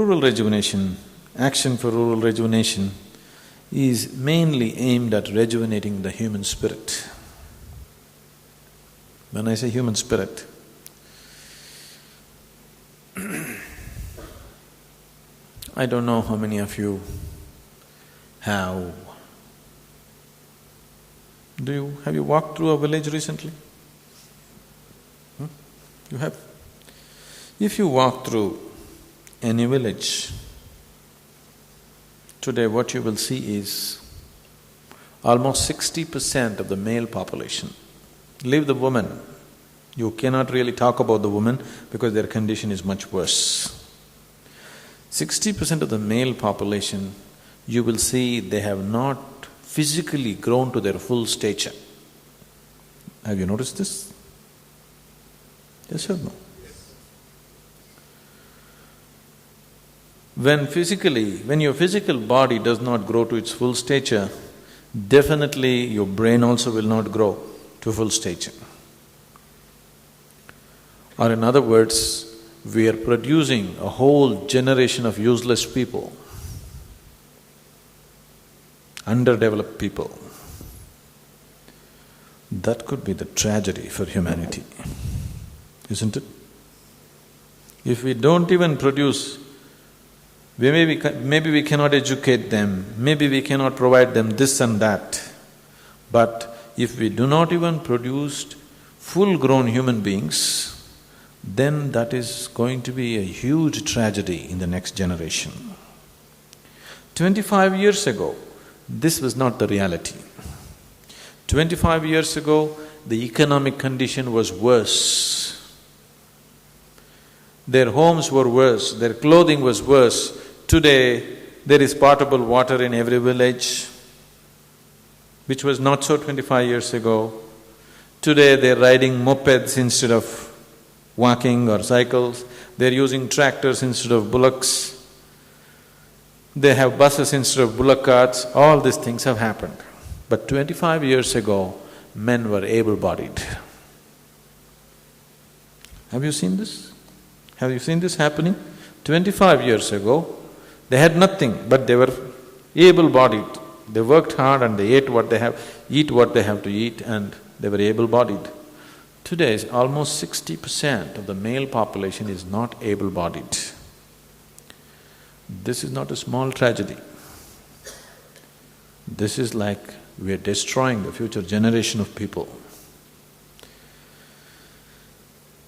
Rural rejuvenation, action for rural rejuvenation is mainly aimed at rejuvenating the human spirit. When I say human spirit, I don't know how many of you have… have you walked through a village recently? You have? If you walk through any village, today what you will see is almost 60% of the male population. Leave the women. You cannot really talk about the women because their condition is much worse. 60% of the male population, you will see they have not physically grown to their full stature. Have you noticed this? Yes or no? When your physical body does not grow to its full stature, definitely your brain also will not grow to full stature. Or in other words, we are producing a whole generation of useless people, underdeveloped people. That could be the tragedy for humanity, isn't it? If we don't even produce… maybe we cannot educate them, maybe we cannot provide them this and that, but if we do not even produce full-grown human beings, then that is going to be a huge tragedy in the next generation. 25 years ago, this was not the reality. 25 years ago, the economic condition was worse. Their homes were worse, their clothing was worse. Today, there is potable water in every village, which was not so 25 years ago. Today, they're riding mopeds instead of walking or cycles, they're using tractors instead of bullocks, they have buses instead of bullock carts, all these things have happened. But 25 years ago, men were able-bodied. Have you seen this? Have you seen this happening? 25 years ago, they had nothing, but they were able-bodied. They worked hard and they eat what they have to eat, and they were able-bodied. Today, almost 60% of the male population is not able-bodied. This is not a small tragedy. This is like we are destroying the future generation of people.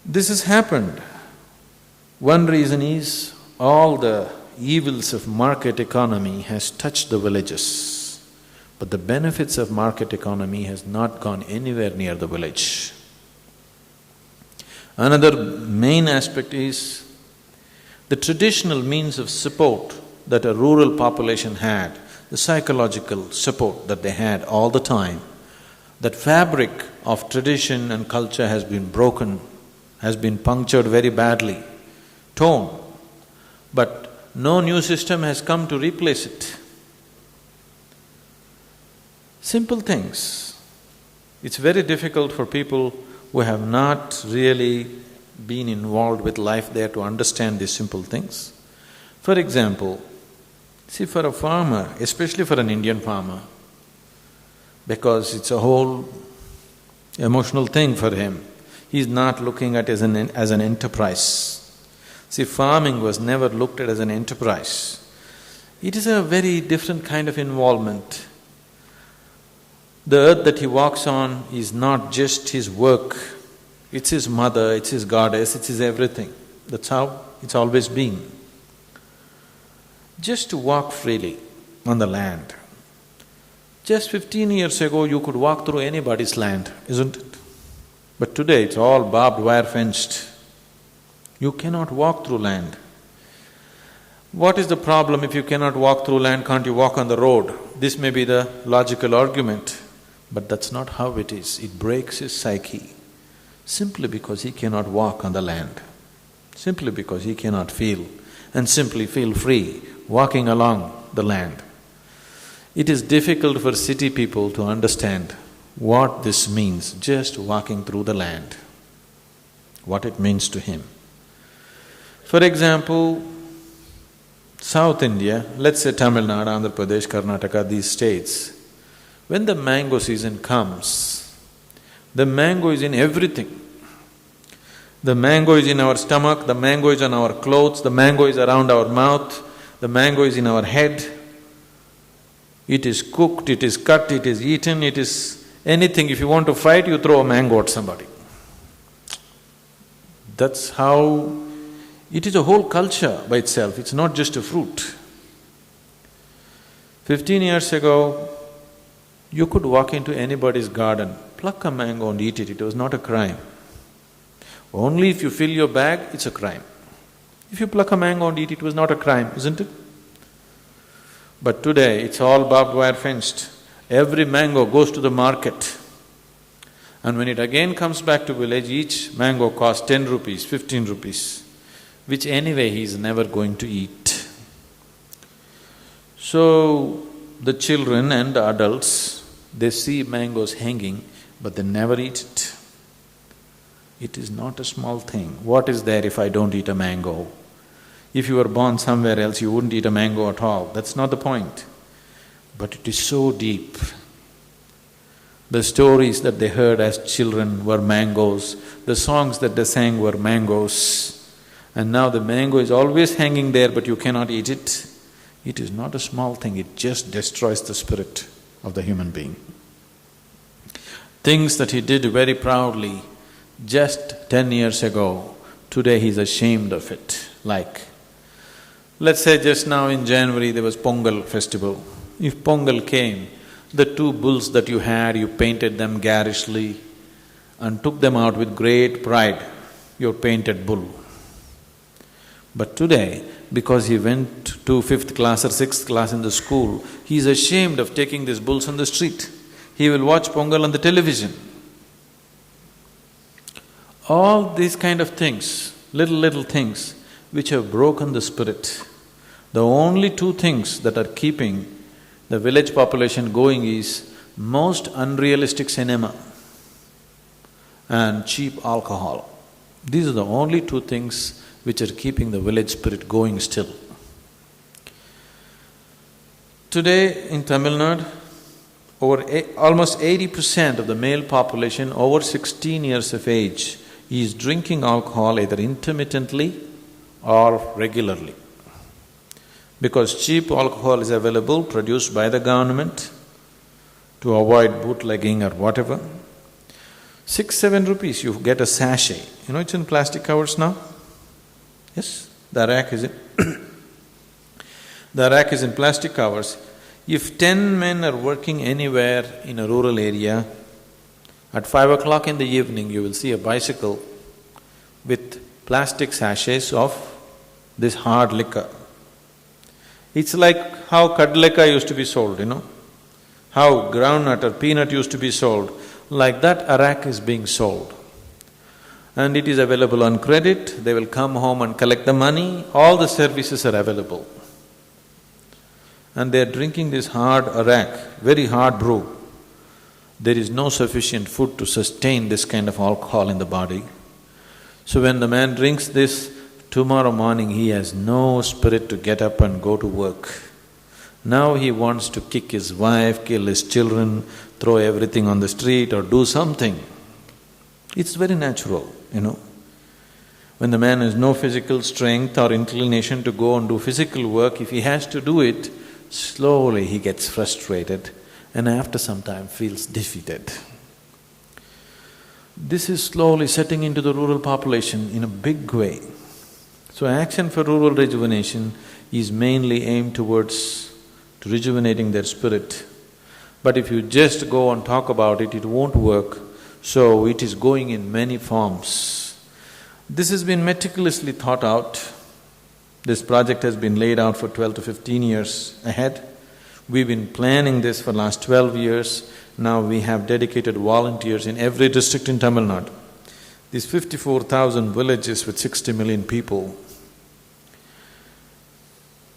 This has happened. One reason is all the evils of market economy has touched the villages, but the benefits of market economy has not gone anywhere near the village. Another main aspect is the traditional means of support that a rural population had, the psychological support that they had all the time, that fabric of tradition and culture has been broken, has been punctured very badly, torn, but no new system has come to replace it. Simple things. It's very difficult for people who have not really been involved with life there to understand these simple things. For example, see, for a farmer, especially for an Indian farmer, because it's a whole emotional thing for him, he's not looking at it as an enterprise. See, farming was never looked at as an enterprise. It is a very different kind of involvement. The earth that he walks on is not just his work, it's his mother, it's his goddess, it's his everything. That's how it's always been. Just to walk freely on the land. Just 15 years ago, you could walk through anybody's land, isn't it? But today, it's all barbed wire fenced. You cannot walk through land. What is the problem if you cannot walk through land, can't you walk on the road? This may be the logical argument, but that's not how it is. It breaks his psyche, simply because he cannot walk on the land, simply because he cannot feel, and simply feel free walking along the land. It is difficult for city people to understand what this means, just walking through the land, what it means to him. For example, South India, let's say Tamil Nadu, Andhra Pradesh, Karnataka, these states, when the mango season comes, the mango is in everything. The mango is in our stomach, the mango is on our clothes, the mango is around our mouth, the mango is in our head. It is cooked, it is cut, it is eaten, it is anything. If you want to fight, you throw a mango at somebody. That's how… it is a whole culture by itself, it's not just a fruit. 15 years ago, you could walk into anybody's garden, pluck a mango and eat it, it was not a crime. Only if you fill your bag, it's a crime. If you pluck a mango and eat it, was not a crime, isn't it? But today, it's all barbed wire fenced. Every mango goes to the market. And when it again comes back to village, each mango costs 10 rupees, 15 rupees, which anyway he is never going to eat. So, the children and the adults, they see mangoes hanging, but they never eat it. It is not a small thing. What is there if I don't eat a mango? If you were born somewhere else, you wouldn't eat a mango at all. That's not the point. But it is so deep. The stories that they heard as children were mangoes, the songs that they sang were mangoes, and now the mango is always hanging there but you cannot eat it. It is not a small thing, it just destroys the spirit of the human being. Things that he did very proudly just 10 years ago, today he's ashamed of it. Like, let's say just now in January there was Pongal festival. If Pongal came, the two bulls that you had, you painted them garishly and took them out with great pride, your painted bull. But today, because he went to 5th class or 6th class in the school, he is ashamed of taking these bulls on the street. He will watch Pongal on the television. All these kind of things, little things, which have broken the spirit. The only two things that are keeping the village population going is most unrealistic cinema and cheap alcohol. These are the only two things which are keeping the village spirit going still. Today in Tamil Nadu, almost 80% of the male population over 16 years of age is drinking alcohol either intermittently or regularly. Because cheap alcohol is available, produced by the government to avoid bootlegging or whatever. 6-7 rupees you get a sachet. You know it's in plastic covers now? Yes, the rack is in the rack is in plastic covers. If 10 men are working anywhere in a rural area, at 5 o'clock in the evening you will see a bicycle with plastic sachets of this hard liquor. It's like how kadleka used to be sold, you know, how groundnut or peanut used to be sold, like that arak is being sold. And it is available on credit, they will come home and collect the money, all the services are available. And they are drinking this hard arak, very hard brew. There is no sufficient food to sustain this kind of alcohol in the body. So when the man drinks this, tomorrow morning he has no spirit to get up and go to work. Now he wants to kick his wife, kill his children, throw everything on the street or do something. It's very natural, you know. When the man has no physical strength or inclination to go and do physical work, if he has to do it, slowly he gets frustrated and after some time feels defeated. This is slowly setting into the rural population in a big way. So action for rural rejuvenation is mainly aimed towards rejuvenating their spirit. But if you just go and talk about it, it won't work. So it is going in many forms. This has been meticulously thought out. This project has been laid out for 12 to 15 years ahead. We've been planning this for last 12 years. Now we have dedicated volunteers in every district in Tamil Nadu. These 54,000 villages with 60 million people.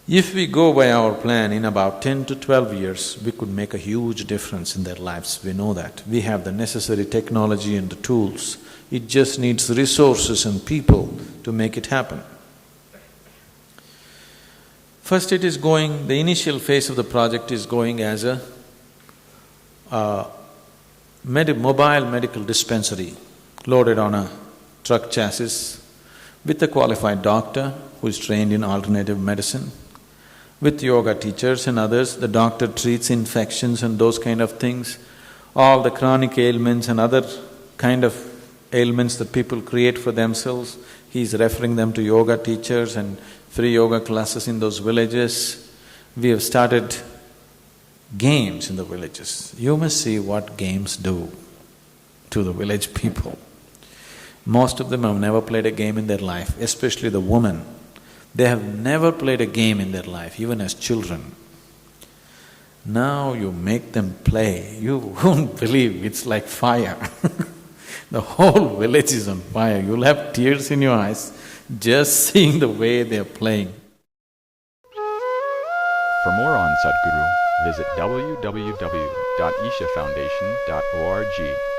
If we go by our plan, in about 10 to 12 years, we could make a huge difference in their lives, we know that. We have the necessary technology and the tools. It just needs resources and people to make it happen. First it is going… the initial phase of the project is going as a mobile medical dispensary loaded on a truck chassis with a qualified doctor who is trained in alternative medicine, with yoga teachers and others. The doctor treats infections and those kind of things, all the chronic ailments and other kind of ailments that people create for themselves. He's referring them to yoga teachers and free yoga classes in those villages. We have started games in the villages. You must see what games do to the village people. Most of them have never played a game in their life, especially the women. They have never played a game in their life, even as children. Now you make them play, you won't believe, it's like fire. The whole village is on fire. You'll have tears in your eyes just seeing the way they're playing. For more on Sadhguru, visit www.ishafoundation.org.